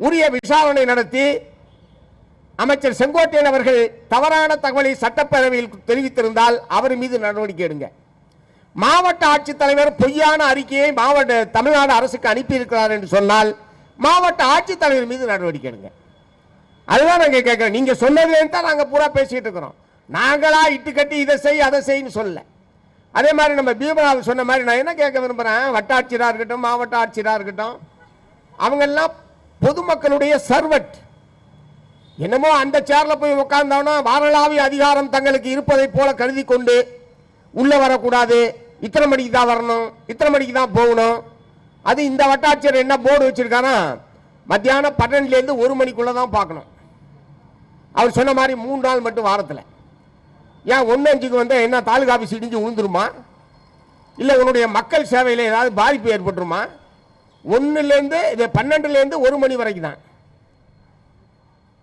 உரிய விசாரணை நடத்தி அமைச்சர் செங்கோட்டையன் அவர்கள் தவறான தகவலை சட்டப்பேரவையில் தெரிவித்திருந்தால் அவர் மீது நடவடிக்கை எடுங்க. மாவட்ட ஆட்சித்தலைவர் பொய்யான அறிக்கையை தமிழ்நாடு அரசுக்கு அனுப்பியிருக்கிறார் என்று சொன்னால் மாவட்ட ஆட்சித்தலைவர் மீது நடவடிக்கை எடுங்க. அதுதான் நாங்க கேட்கிறோம். நீங்க சொன்னதுலேருந்து தான் நாங்க பூரா பேசிட்டு இருக்கிறோம். நாங்களா இட்டு கட்டி இதை செய் அதை செய்யு சொல்ல. அதே மாதிரி நம்ம பீமராவ் சொன்ன மாதிரி நான் என்ன கேட்க விரும்புறேன், வட்டாட்சியராக இருக்கட்டும் மாவட்ட ஆட்சியராக இருக்கட்டும், அவங்க எல்லாம் பொதுமக்களுடைய சர்வெண்ட். என்னமோ அந்த சேர்ல போய் உட்கார்ந்தோம்னா வாரளாவிய அதிகாரம் தங்களுக்கு இருப்பதை போல கருதி கொண்டு உள்ள வரக்கூடாது, இத்தனை மணிக்கு தான் வரணும், இத்தனை மணிக்கு தான் போகணும். அது இந்த வட்டாட்சியர் என்ன போர்டு வச்சிருக்கானா, மத்தியானம் 12லேருந்து 1 மணிக்குள்ள தான் பார்க்கணும். அவர் சொன்ன மாதிரி 3 நாள் மட்டும் வாரத்தில். ஏன் 1:05க்கு வந்து என்ன தாலுகா ஆஃபீஸ் இடிஞ்சு விழுந்துருமா, இல்லை உன்னுடைய மக்கள் சேவையில் ஏதாவது பாதிப்பு ஏற்பட்டுருமா? 1லேருந்து 12லேருந்து 1 மணி வரைக்கும் தான்.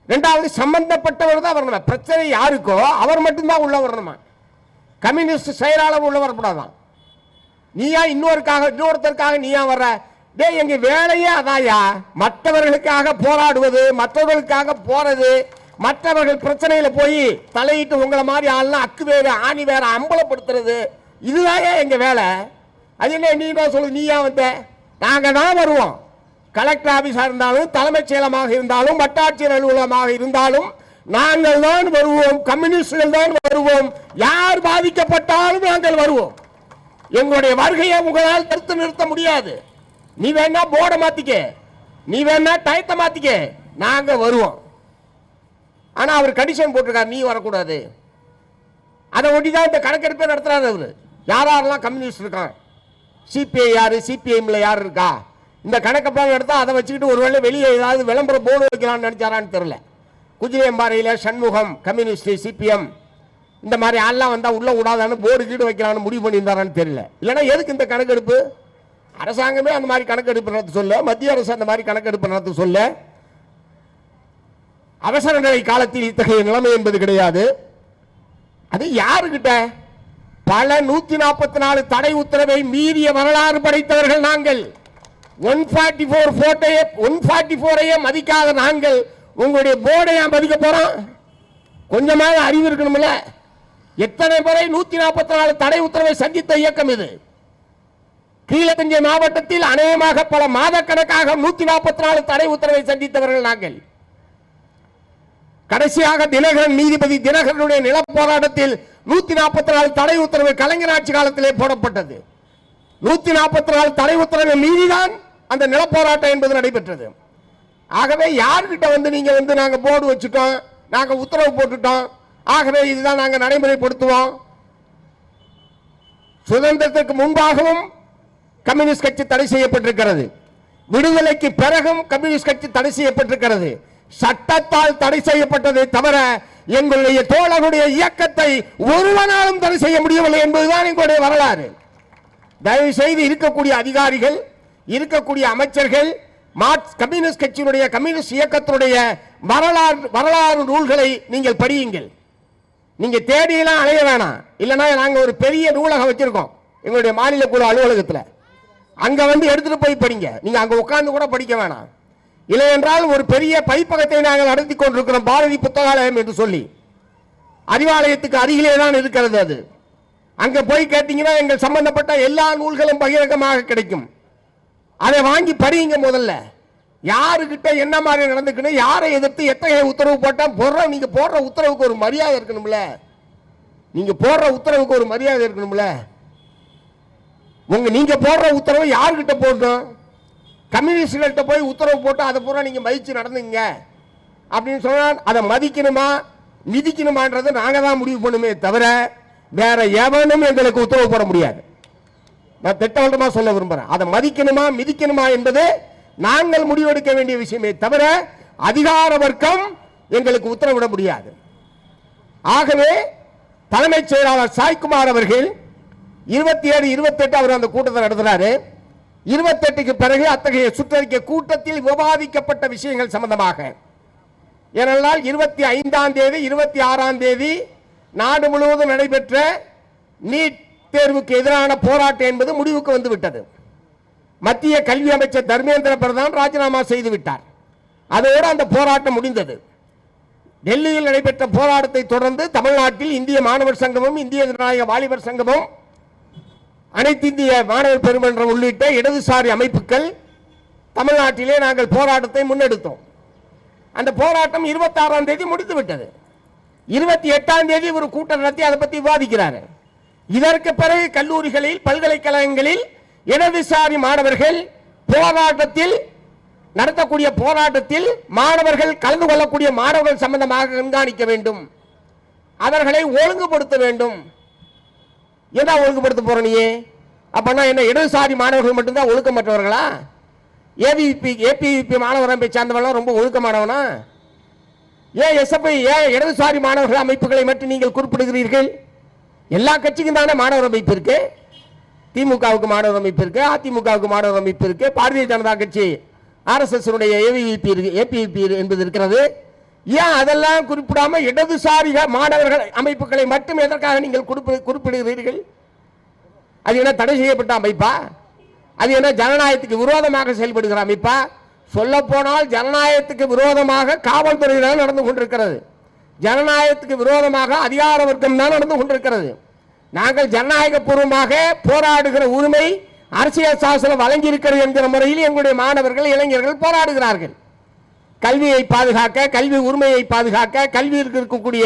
ரெண்டாவது சம்பந்தப்பட்டவர் தான் வரணும். பிரச்சனை யாருக்கோ அவர் மட்டும்தான் உள்ள வரணுமா. கம்யூனிஸ்ட் செயலாளர் உள்ள வரக்கூடாதான். நீயா இன்னொருத்தருக்காக நீயா வர்ற? டே, எங்க வேலையே அதாயா, மற்றவர்களுக்காக போராடுவது, மற்றவர்களுக்காக போறது, மற்றவர்கள் பிரச்சனையில போய் தலையிட்டு உங்களை மாதிரி ஆள்லாம் அக்கு வேற ஆணி வேற அம்பலப்படுத்துறது, இதுதான் எங்க வேலை. அது என்ன நீ தான் சொல்லு, நீயா வந்த? நாங்க தான் வருவோம். கலெக்டர் ஆபீஸா இருந்தாலும், தலைமைச் செயலமாக இருந்தாலும், வட்டாட்சியர் அலுவலகமாக இருந்தாலும் நாங்கள் தான் வருவோம். கம்யூனிஸ்டுகள் தான் வருவோம். யார் பாதிக்கப்பட்டாலும் நாங்கள் வருவோம். எங்களுடைய வருகையை உங்களால் தடுத்து நிறுத்த முடியாது. நீ வேணா போர்டை மாத்திக்க, நீ வேணா டயத்தை மாத்திக்க, நாங்க வருவோம். ஆனா அவர் கண்டிஷன் போட்டிருக்காரு, நீ வரக்கூடாது. அதை ஒட்டிதான் இந்த கணக்கெடுப்பை நடத்துறாரு. அவரு யாரெல்லாம் கம்யூனிஸ்ட் இருக்கான், சிபிஐ யாரு, சிபிஐஎம்ல யார் இருக்கா, இந்த கணக்கெடுப்பு எடுத்தா அதை வச்சுக்கிட்டு ஒருவேளை வெளியே ஏதாவது விளம்பர போர்டு வைக்கலாம்னு நினைச்சாரான்னு தெரியல. குஜிலியம்பாறையில் சண்முகம் கம்யூனிஸ்ட் சிபிஎம் இந்த மாதிரி ஆள்லாம் வந்தா உள்ள விடாதான்னு போர்டு கீடு வைக்கலாம்னு முடிவு பண்ணியிருந்தாரான்னு தெரியல. இல்லைன்னா எதுக்கு இந்த கணக்கெடுப்பு? அரசாங்கமே அந்த மாதிரி கணக்கெடுப்பு நடத்த சொல்ல, மத்திய அரசு அந்த மாதிரி கணக்கெடுப்பு நடத்த சொல்ல. அவசர நிலை காலத்தில் இத்தகைய நிலைமை என்பது கிடையாது. அது யாருக்கிட்ட? பல 144 தடை உத்தரவை மீறிய வரலாறு படைத்தவர்கள் நாங்கள். 144 மதிக்காத நாங்கள் உங்களுடைய போர்டையா மதிக்க போறோம்? கொஞ்சமாக அறிவு இருக்கணும்ல. எத்தனை முறை 144 தடை உத்தரவை சந்தித்த இயக்கம் இது. கீழத்தஞ்சை மாவட்டத்தில் அநேகமாக பல மாத கணக்காக 144 தடை உத்தரவை சந்தித்தவர்கள் நாங்கள். கடைசியாக தினகரன் நீதிபதி தினகரனுடைய நில போராட்டத்தில் 144 தடை உத்தரவு கலைஞர் ஆட்சி காலத்திலே போடப்பட்டது. 144 தடை உத்தரவை மீறிதான் அந்த நில போராட்டம் என்பது நடைபெற்றது. ஆகவே யார்கிட்ட வந்து நீங்க வந்து நாங்க போர்டு வச்சுட்டோம், நாங்க உத்தரவு போட்டுட்டோம், ஆகவே இதுதான் நாங்க நடைமுறைப்படுத்துவோம். சுதந்திரத்திற்கு முன்பாகவும் கம்யூனிஸ்ட் கட்சி தடை செய்யப்பட்டிருக்கிறது. விடுதலைக்கு பிறகும் கம்யூனிஸ்ட் கட்சி தடை செய்யப்பட்டிருக்கிறது. சட்டத்தால் தடை செய்யப்பட்டதை தவிர எங்களுடைய தோழர்களுடைய இயக்கத்தை ஒருவனாலும் தடை செய்ய முடியவில்லை என்பதுதான் எங்களுடைய வரலாறு. தயவு செய்து இருக்கக்கூடிய அதிகாரிகள், இருக்கக்கூடிய அமைச்சர்கள் கம்யூனிஸ்ட் கட்சியினுடைய கம்யூனிஸ்ட் இயக்கத்தினுடைய வரலாறு நூல்களை நீங்கள் படியுங்கள். நீங்க தேடியெல்லாம் அலைய வேணாம். இல்லைன்னா நாங்க ஒரு பெரிய நூலகம் வச்சிருக்கோம் எங்களுடைய மாநில குழு அலுவலகத்தில். அங்க வந்து எடுத்துட்டு போய் படிங்க. நீங்க அங்க உட்கார்ந்து கூட படிக்க வேணாம். இல்லை என்றால் ஒரு பெரிய பதிப்பகத்தை நாங்கள் நடத்தி கொண்டிருக்கிறோம், பாரதி புத்தகாலயம் என்று சொல்லி. அறிவாலயத்துக்கு அருகிலே தான் இருக்கிறது அது. அங்க போய் கேட்டீங்கன்னா எங்கள் சம்பந்தப்பட்ட எல்லா நூல்களும் பகிரங்கமாக கிடைக்கும். அதை வாங்கி படியுங்க. முதல்ல யாருக்கிட்ட என்ன மாதிரி நடந்துக்கணும், யாரை எதிர்த்து எத்தகைய உத்தரவு போட்டா நீங்க போடுற உத்தரவுக்கு ஒரு மரியாதை இருக்கணும்ல. நீங்க போடுற உத்தரவுக்கு ஒரு மரியாதை இருக்கணும்ல. நீங்க போடுற உத்தரவு யாருக்கிட்ட போடணும்? கம்யூனிஸ்ட்கிட்ட போய் உத்தரவு போட்டு அதை பூரா நீங்க மதிச்சு நடந்துங்க அப்படின்னு சொன்னால் அதை மதிக்கணுமா மிதிக்கணுமான்றது நாங்க தான் முடிவு பண்ணுமே தவிர வேற எவனும் எங்களுக்கு உத்தரவு போட முடியாது. நான் திட்டவட்டமா சொல்ல விரும்புறேன். அதை மதிக்கணுமா மிதிக்கணுமா என்பது நாங்கள் முடிவெடுக்க வேண்டிய விஷயமே தவிர அதிகார வர்க்கம் எங்களுக்கு உத்தரவிட முடியாது. ஆகவே தலைமைச் செயலாளர் சாய்குமார் அவர்கள் 27, 28 அவர் அந்த கூட்டத்தை நடத்துறாரு. 28க்கு பிறகு அத்தகைய சுற்றறிக்கை கூட்டத்தில் விவாதிக்கப்பட்ட விஷயங்கள் சம்பந்தமாக, ஏனென்றால் 25ஆம் தேதி 26ஆம் தேதி நாடு முழுவதும் நடைபெற்ற நீட் தேர்வுக்கு எதிரான போராட்டம் என்பது முடிவுக்கு வந்து விட்டது. மத்திய கல்வி அமைச்சர் தர்மேந்திர பிரதான் ராஜினாமா செய்து விட்டார். அதோடு அந்த போராட்டம் முடிந்தது. டெல்லியில் நடைபெற்ற போராட்டத்தை தொடர்ந்து தமிழ்நாட்டில் இந்திய மாணவர் சங்கமும் இந்திய ஜனநாயக வாலிபர் சங்கமும் அனைத்து இந்திய மாணவர் பெருமன்றம் உள்ளிட்ட இடதுசாரி அமைப்புகள் தமிழ்நாட்டிலே நாங்கள் போராட்டத்தை முன்னெடுத்தோம். அந்த போராட்டம் 26ஆம் தேதி முடித்து விட்டது. 28ஆம் தேதி ஒரு கூட்டம் நடத்தி அதை பற்றி விவாதிக்கிறார். இதற்கு பிறகு கல்லூரிகளில் பல்கலைக்கழகங்களில் இடதுசாரி மாணவர்கள் போராட்டத்தில் நடத்தக்கூடிய போராட்டத்தில் மாணவர்கள் கலந்து கொள்ளக்கூடிய மாணவர்கள் சம்பந்தமாக கண்காணிக்க வேண்டும், அவர்களை ஒழுங்குபடுத்த வேண்டும். என்ன ஒழுங்குபடுத்த போற நீ? அப்பனா என்ன இடதுசாரி மாணவர்கள் மட்டும்தான் ஒழுக்கமற்றவர்களா? ஏபிவிபி மாணவர் அமைப்பை சார்ந்தவர்கள் ரொம்ப ஒழுக்கமானவனா? ஏன் எஸ்எஃப்ஐ ஏன் இடதுசாரி மாணவர்கள் அமைப்புகளை மட்டும் நீங்கள் குறிப்பிடுகிறீர்கள்? எல்லா கட்சிக்கும் தானே மாணவர் அமைப்பு இருக்கு. திமுகவுக்கு மாணவர் அமைப்பு இருக்கு, அதிமுகவுக்கு மாணவர் அமைப்பு இருக்கு, பாரதிய ஜனதா கட்சி RSS ஏபிவிபி என்பது இருக்கிறது. ஏன் அதெல்லாம் குறிப்பிடாம இடதுசாரி மாணவர்கள் அமைப்புகளை மட்டும் எதற்காக நீங்கள் குறிப்பிடுகிறீர்கள்? அது என்ன தடை செய்யப்பட்ட அமைப்பா? அது என்ன ஜனநாயகத்துக்கு விரோதமாக செயல்படுகிற அமைப்பா? சொல்ல போனால் ஜனநாயகத்துக்கு விரோதமாக காவல்துறை தான் நடந்து கொண்டிருக்கிறது. ஜனநாயகத்துக்கு விரோதமாக அதிகார வர்க்கம் தான் நடந்து கொண்டிருக்கிறது. நாங்கள் ஜனநாயக பூர்வமாக போராடுகிற உரிமை அரசியல் சாசனம் வழங்கி இருக்கிறது என்கிற முறையில் எங்களுடைய மாணவர்கள் இளைஞர்கள் போராடுகிறார்கள். கல்வியை பாதுகாக்க, கல்வி உரிமையை பாதுகாக்க, கல்வியில் இருக்கக்கூடிய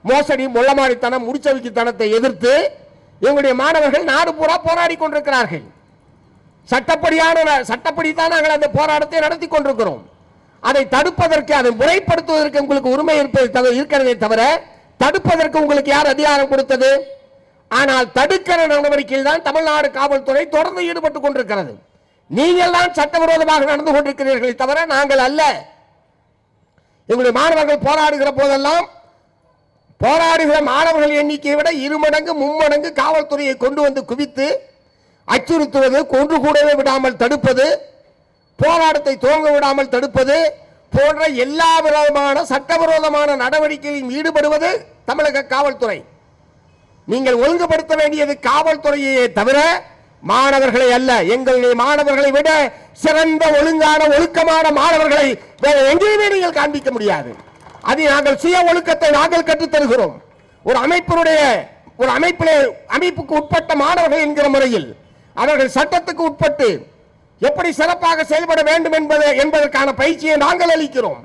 மோசடி மொள்ளமாரித்தனம் முடிச்சவிக்குத்தனத்தை எதிர்த்து எங்களுடைய மாணவர்கள் நாடு பூரா போராடி கொண்டிருக்கிறார்கள். சட்டப்படி தான் நாங்கள் அந்த போராட்டத்தை நடத்தி கொண்டிருக்கிறோம். அதை தடுப்பதற்கு, அதை முறைப்படுத்துவதற்கு உங்களுக்கு உரிமை இருக்கிறதே தவிர தடுப்பதற்கு உங்களுக்கு யார் அதிகாரம் கொடுத்தது? ஆனால் தடுக்கிற நடவடிக்கையில் தான் தமிழ்நாடு காவல்துறை தொடர்ந்து ஈடுபட்டுக் கொண்டிருக்கிறது. நீங்கள் தான் சட்டவிரோதமாக நடந்து கொண்டிருக்கிறீர்களே தவிர நாங்கள் அல்ல. எங்களுடைய மாணவர்கள் போராடுகிற போதெல்லாம் போராடுகிற மாணவர்கள் எண்ணிக்கையை விட 2 மடங்கு 3 மடங்கு காவல்துறையை கொண்டு வந்து குவித்து அச்சுறுத்துவது, கொன்று கூடவே விடாமல் தடுப்பது, போராட்டத்தை துவங்க விடாமல் தடுப்பது போன்ற எல்லா விதமான சட்டவிரோதமான நடவடிக்கைகளில் ஈடுபடுவது தமிழக காவல்துறை. நீங்கள் ஒழுங்குபடுத்த வேண்டியது காவல்துறையே தவிர மாணவர்களை அல்ல. எங்களுடைய மாணவர்களை விட சிறந்த ஒழுங்கான ஒழுக்கமான மாணவர்களை வேற எங்கேயுமே நீங்கள் காண்பிக்க முடியாது. அது நாங்கள் சுய ஒழுக்கத்தை நாங்கள் கற்றுத் தருகிறோம். ஒரு அமைப்புக்கு உட்பட்ட மாணவர்கள் என்கிற முறையில் அவர்கள் சட்டத்துக்கு உட்பட்டு எப்படி சிறப்பாக செயல்பட வேண்டும் என்பதற்கான பயிற்சியை நாங்கள் அளிக்கிறோம்.